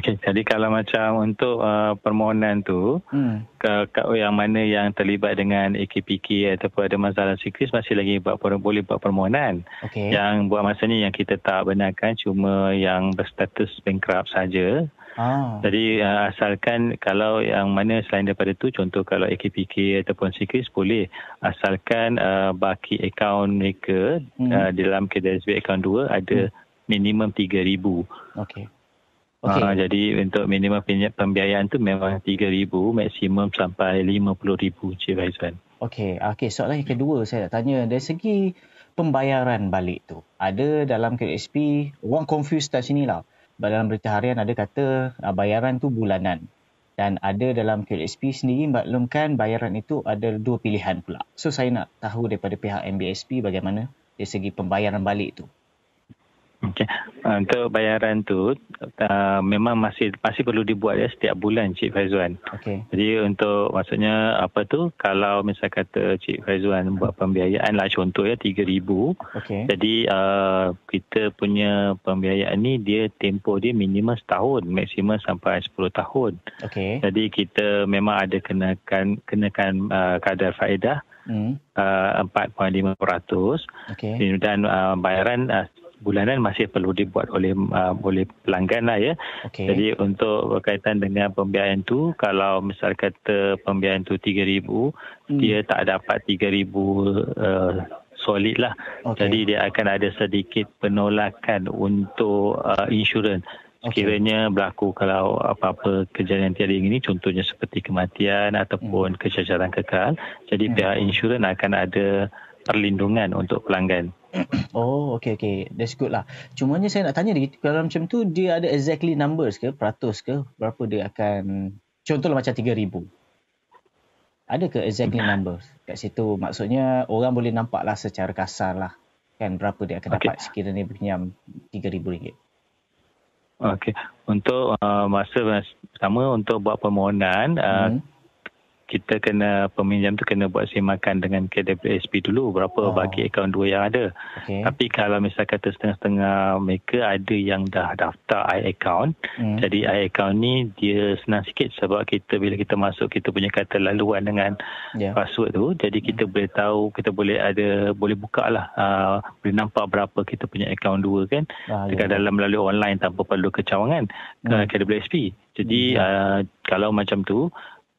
Okey, jadi kalau macam untuk permohonan tu, yang mana yang terlibat dengan AKPK ataupun ada masalah psikis masih lagi boleh buat permohonan. Okey. Yang buat masanya yang kita tak benarkan cuma yang berstatus bankrupt saja. Jadi asalkan kalau yang mana selain daripada tu, contoh kalau AKPK ataupun psikis boleh, asalkan baki akaun mereka dalam KDSB akaun 2 ada minimum 3,000. Okey. Jadi untuk minimum pembiayaan tu memang 3,000, maksimum sampai 50,000, Cik Faizwan. Okey, soalan yang kedua saya nak tanya, dari segi pembayaran balik tu, ada dalam KSP, orang confused kat sini lah. Dalam berita harian ada kata bayaran tu bulanan. Dan ada dalam KSP sendiri maklumkan bayaran itu ada dua pilihan pula. So saya nak tahu daripada pihak MBSP bagaimana dari segi pembayaran balik tu. Okey. Untuk bayaran tu memang masih perlu dibuat setiap bulan, Cik Faizwan. Okey. Jadi untuk maksudnya kalau misal kata Cik Faizwan buat pembiayaan lah, contoh 3,000. Okey. Jadi kita punya pembiayaan ni dia tempoh dia minimum setahun, maksimum sampai 10 tahun. Okey. Jadi kita memang ada kenakan kadar faedah 4.5%. Okey. Dan bayaran bulanan masih perlu dibuat oleh pelanggan lah ya. Okey. Jadi untuk berkaitan dengan pembiayaan tu, kalau misal kata pembiayaan tu 3,000, dia tak dapat 3,000 solid lah. Jadi dia akan ada sedikit penolakan untuk insurans. Sekiranya berlaku kalau apa-apa kejadian tiada ini, contohnya seperti kematian ataupun kecacaran kekal, jadi pihak insurans akan ada perlindungan untuk pelanggan. Oh, okey. That's good lah. Cumanya saya nak tanya ni, kalau macam tu dia ada exactly numbers ke, peratus ke, berapa dia akan, contohlah macam 3,000. Ada ke exactly numbers kat situ? Maksudnya orang boleh nampak lah secara kasar lah kan berapa dia akan dapat sekiranya pinjam RM3,000. Okey. Untuk masa pertama untuk buat permohonan, kita peminjam tu kena buat semakan dengan KWSP dulu berapa bagi akaun 2 yang ada. Tapi kalau misal kata setengah-setengah mereka ada yang dah daftar iAccount, jadi iAccount ni dia senang sikit sebab bila kita masuk kita punya kata laluan dengan password tu, jadi kita boleh tahu, kita boleh buka lah, boleh nampak berapa kita punya akaun 2 kan, dekat dalam melalui online tanpa perlu kecawangan ke KWSP. Jadi kalau macam tu,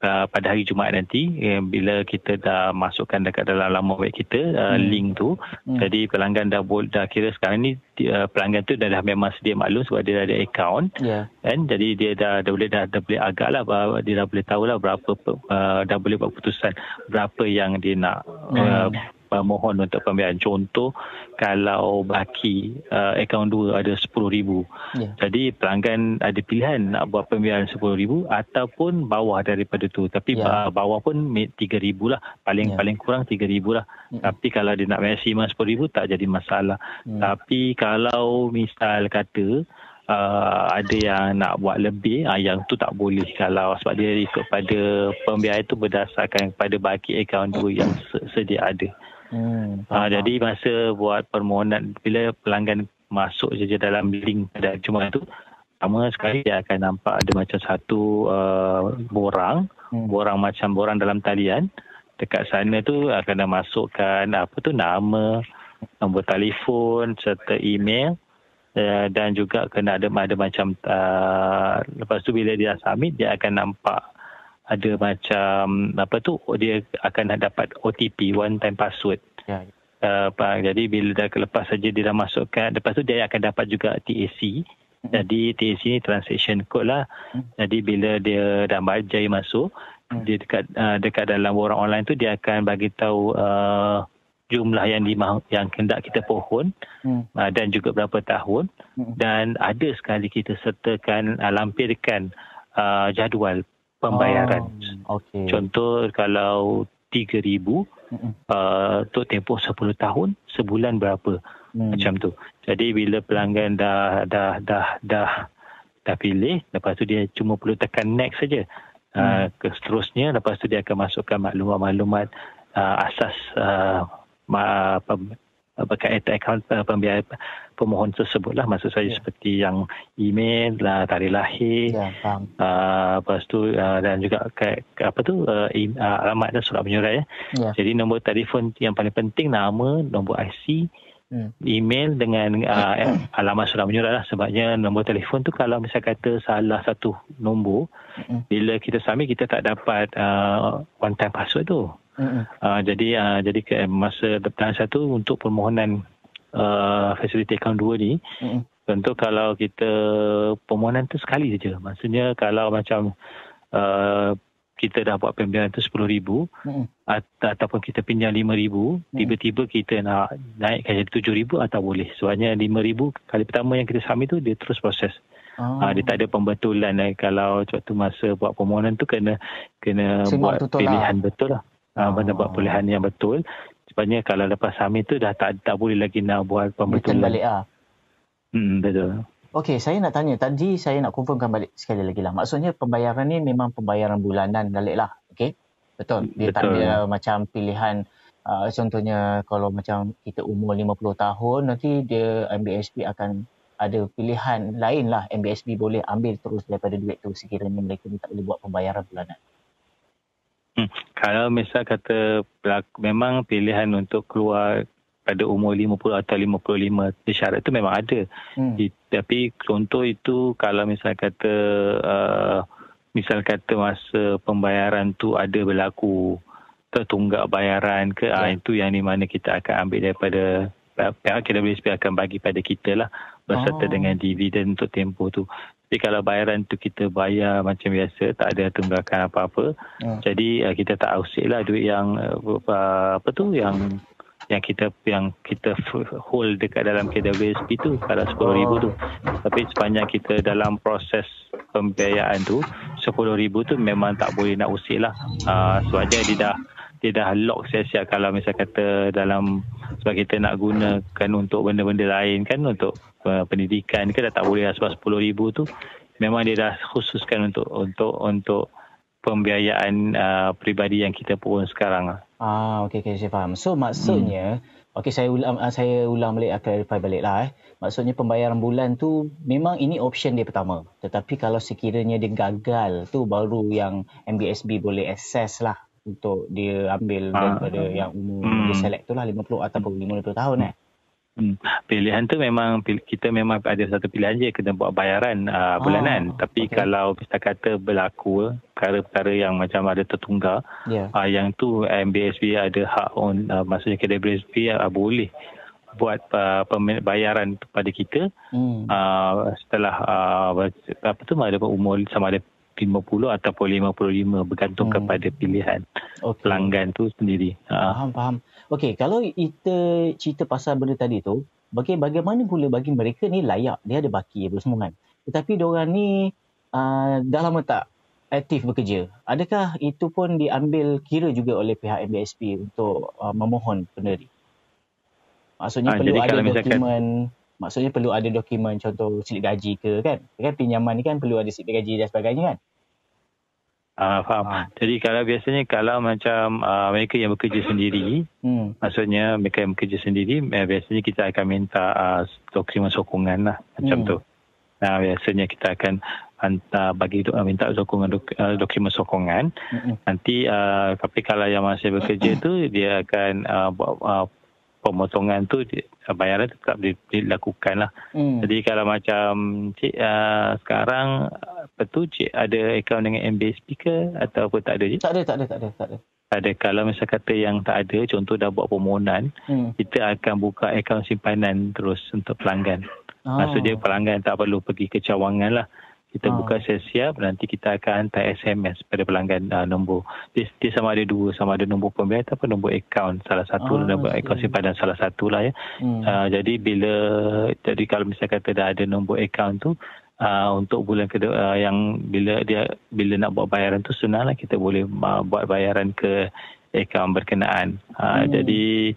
pada hari Jumaat nanti, bila kita dah masukkan dekat dalam laman web kita link tu, jadi pelanggan dah kira sekarang ni pelanggan tu dah memang sedia maklum sebab dia dah ada akaun kan, jadi dia dah boleh agak lah, dia dah boleh tahulah berapa, dah boleh buat keputusan berapa yang dia nak mohon untuk pembiayaan. Contoh kalau baki akaun 2 ada 10,000, jadi pelanggan ada pilihan nak buat pembiayaan 10,000 ataupun bawah daripada tu, tapi bawah pun 3,000 lah, paling kurang 3,000 lah. Tapi kalau dia nak maksimum 10,000 tak jadi masalah. Tapi kalau misal kata ada yang nak buat lebih, yang tu tak boleh, kalau sebab dia ikut pada pembiayaan tu berdasarkan pada baki akaun 2 yang sedia ada. Jadi masa buat permohonan, bila pelanggan masuk saja dalam link pada Jumaat tu, pertama sekali dia akan nampak ada macam satu borang dalam talian. Dekat sana tu akan masukkan nama, nombor telefon serta email, dan juga kena ada macam lepas tu bila dia submit, dia akan nampak ada macam dia akan dapat OTP, one time password. Jadi bila dah lepas saja dia dah masukkan, lepas tu dia akan dapat juga TAC. Jadi TAC ni transaction code lah. Jadi bila dia dah jaya masuk, dia dekat dalam orang online tu, dia akan bagi tahu jumlah yang hendak kita pohon, dan juga berapa tahun, dan ada sekali kita sertakan lampirkan jadual pembayaran. Contoh kalau 3,000 untuk tempoh 10 tahun, sebulan berapa, macam tu. Jadi bila pelanggan dah pilih, lepas tu dia cuma perlu tekan next saja. Seterusnya lepas tu dia akan masukkan maklumat-maklumat asas berkaitan akaun pembiayaan pemohon tersebut lah. Maksud saya seperti yang email, tarikh lahir, faham. lepas tu dan juga alamat dan surat menyurat ya. Jadi nombor telefon yang paling penting, nama, nombor IC, email dengan alamat surat menyurat lah. Sebabnya nombor telefon tu kalau misal kata salah satu nombor, bila kita submit kita tak dapat one time password tu. Jadi masa depan satu untuk permohonan fasiliti akaun 2 ni, tentu kalau kita permohonan tu sekali saja. Maksudnya kalau macam kita dah buat pembiayaan tu 10,000 ataupun kita pinjam 5,000, tiba-tiba kita nak naikkan jadi 7,000 atau boleh. Sebabnya 5,000 kali pertama yang kita submit tu dia terus proses. Dia tak ada pembetulan. Kalau waktu masa buat permohonan tu kena buat pilihan betul lah. Buat pilihan yang betul. Sebabnya kalau lepas submit tu dah tak boleh lagi nak buat pembetulan. Return balik betul. Okey, saya nak tanya. Tadi saya nak confirmkan balik sekali lagi lah. Maksudnya pembayaran ni memang pembayaran bulanan balik lah. Okey? Betul. Dia tak ada macam pilihan. Contohnya kalau macam kita umur 50 tahun, nanti dia MBSP akan ada pilihan lain lah. MBSP boleh ambil terus daripada duit tu sekiranya mereka ni tak boleh buat pembayaran bulanan. Kalau misal kata memang pilihan untuk keluar pada umur 50 atau 55, syarat tu memang ada. Tapi contoh itu kalau misal kata masa pembayaran tu ada berlaku tertunggak bayaran ke, itu yang di mana kita akan ambil daripada pihak KWSP akan bagi pada kita lah berserta dengan dividen untuk tempoh tu. Tapi kalau bayaran tu kita bayar macam biasa, tak ada tunggakan apa-apa, jadi kita tak ausik lah duit yang yang kita hold dekat dalam KWSP tu, kalau 10,000 tu. Tapi sepanjang kita dalam proses pembiayaan tu, 10,000 tu memang tak boleh nak usik lah. Sebabnya dia dah lock siap-siap. Kalau misal kata sebab kita nak gunakan untuk benda-benda lain kan, untuk pendidikan ke, dah tak boleh lah. Sebab 10,000 tu memang dia dah khususkan untuk pembiayaan peribadi yang kita pun sekarang lah. Okey, saya faham. So maksudnya, saya ulang balik, clarify balik lah. Maksudnya pembayaran bulan tu memang ini option dia pertama. Tetapi kalau sekiranya dia gagal tu, baru yang MBSB boleh access lah untuk dia ambil daripada yang umur dia select tu lah, 50 ataupun 50 tahun Pilihan tu memang kita memang ada satu pilihan je, kena buat bayaran bulanan. Tapi kalau kita kata berlaku perkara-perkara yang macam ada tertunggak, yang tu MBSB ada hak maksudnya KWSP boleh buat bayaran kepada kita setelah ada umur sama ada 50 ataupun 55, bergantung kepada pilihan pelanggan tu sendiri. Faham. Okey, kalau kita cerita pasal benda tadi tu, bagaimana pula bagi mereka ni layak, dia ada baki apa semua kan, tetapi diorang ni dah lama tak aktif bekerja. Adakah itu pun diambil kira juga oleh pihak MBSP untuk memohon benda ni? Maksudnya perlu ada dokumen, perlu ada dokumen, contoh slip gaji ke kan pinjaman ni kan perlu ada slip gaji dan sebagainya kan. Faham. Jadi kalau macam mereka yang bekerja sendiri, maksudnya mereka yang bekerja sendiri, biasanya kita akan minta dokumen sokongan lah macam tu. Biasanya kita akan minta dokumen sokongan. Nanti tapi kalau yang masih bekerja tu, dia akan buat pemotongan tu, bayaran tetap dilakukan lah. Jadi kalau macam cik sekarang cik ada akaun dengan MBSP ke ataupun tak ada? Tak ada. Kalau misal kata yang tak ada, contoh dah buat permohonan, kita akan buka akaun simpanan terus untuk pelanggan. Maksudnya pelanggan tak perlu pergi ke cawangan lah. Kita buka siap-siap, nanti kita akan hantar SMS pada pelanggan nombor. Dia sama ada dua, sama ada nombor pembiayaan ataupun nombor akaun salah satu, nombor akaun simpanan salah satu lah ya. Jadi kalau misalnya kata dah ada nombor akaun tu, untuk bulan kedua yang bila nak buat bayaran tu, senanglah kita boleh buat bayaran ke akaun berkenaan. Jadi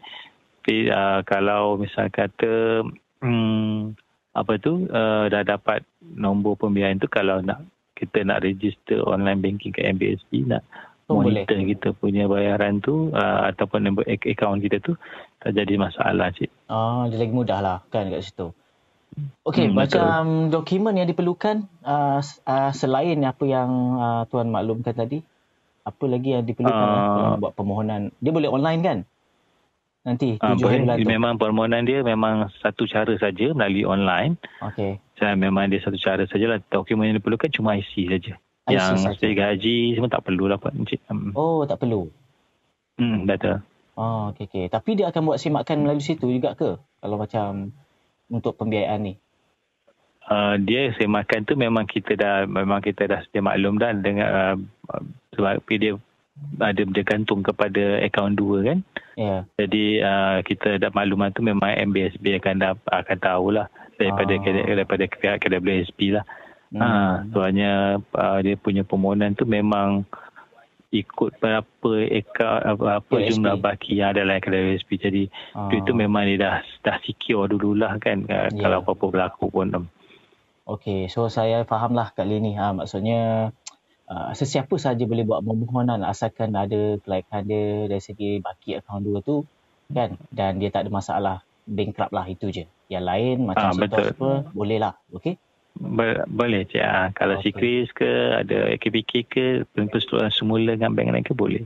kalau misalnya kata dah dapat nombor pembiayaan tu, kalau kita nak register online banking ke MBSP, nak monitor kita punya bayaran tu ataupun akaun kita tu tak jadi masalah, Cik. Dia lagi mudah lah kan kat situ. Okey, macam dokumen yang diperlukan selain apa yang Tuan maklumkan tadi, apa lagi yang diperlukan dalam buat permohonan? Dia boleh online kan? Nanti 7 hari bulan tu. Memang permohonan dia memang satu cara saja melalui online. Okey. Memang dia satu cara sajalah. Dokumen yang diperlukan cuma IC saja. Yang sertifikat haji semua tak perlulah Pak Encik. Tak perlu. Betul. Okey. Tapi dia akan buat semakkan melalui situ juga ke? Kalau macam untuk pembiayaan ni. Dia semakkan tu memang kita dah sedia maklum dah dengan sebab dia ada bergantung kepada akaun 2 kan. Ya. Jadi kita dah makluman tu memang MBSB akan tahulah daripada pihak KWSP lah. Soalnya dia punya permohonan tu memang ikut berapa jumlah baki yang ada dalam KWSP. Jadi itu memang dia dah secure dululah kan kalau apa-apa berlaku pun. Okey, so saya fahamlah Kak Lini. Maksudnya sesiapa saja boleh buat permohonan asalkan ada kelayakan dia dari segi baki akaun 2 tu kan, dan dia tak ada masalah bankrupt lah, itu je. Yang lain macam situs apa boleh lah. Okey. Boleh je. Kalau Sikris ke, ada AKBK ke, persetujuan semula dengan bank lain ke, boleh.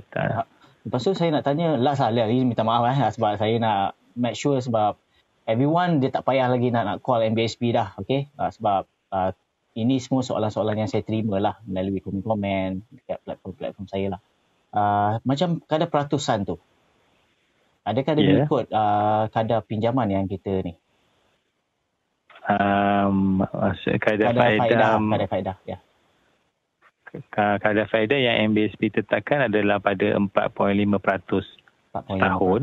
Lepas tu saya nak tanya, last lah, ini minta maaf sebab saya nak make sure sebab everyone dia tak payah lagi nak call MBSP dah. Okay? Sebab ini semua soalan-soalan yang saya terima lah melalui komen-komen dekat platform-platform saya lah. Macam kadar peratusan tu, adakah dia mengikut kadar pinjaman yang kita ni? Kadar faedah ya. Kadar faedah yang MBSP tetapkan adalah pada 4.5% tahun.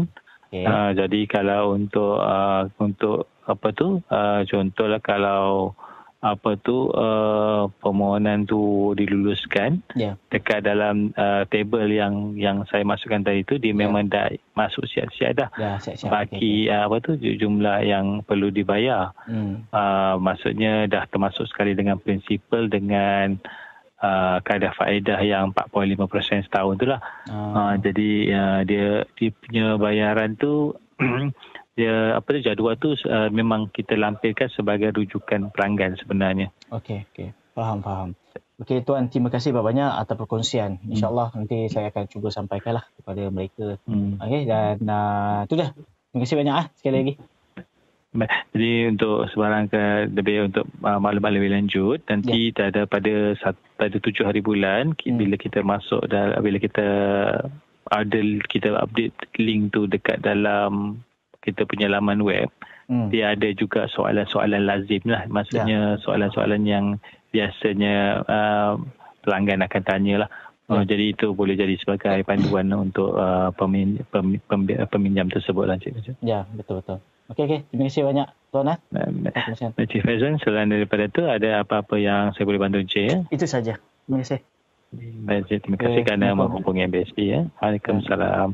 Okay. Jadi kalau untuk apa tu, contohlah kalau permohonan tu diluluskan dekat dalam table yang saya masukkan tadi tu, dia memang dah masuk siap-siap dah. Baki jumlah yang perlu dibayar. Maksudnya dah termasuk sekali dengan prinsipal dengan kadar faedah yang 4.5% setahun tu lah. Jadi dia punya bayaran tu dia jadual tu memang kita lampirkan sebagai rujukan pelanggan sebenarnya. Okey. Faham. Okey Tuan, terima kasih banyak atas perkongsian. InsyaAllah nanti saya akan cuba sampaikanlah kepada mereka. Okey, dan tu dah. Terima kasih banyak sekali lagi. Jadi untuk sebarang lebih untuk maklumat lebih lanjut, nanti ada pada 7 hari bulan bila kita masuk bila kita update link tu dekat dalam kita punya laman web, dia ada juga soalan-soalan lazim lah. Maksudnya soalan-soalan yang biasanya pelanggan akan tanya lah. Jadi itu boleh jadi sebagai panduan untuk peminjam tersebut lah, Cik. Ya, betul-betul. Okey. Terima kasih banyak Tuan. Cik Faizan, selain daripada itu ada apa-apa yang saya boleh bantu Cik? Ya? Itu saja. Terima kasih. Baik, Cik. Terima kasih kerana menghubungi MBSP. Waalaikumsalam.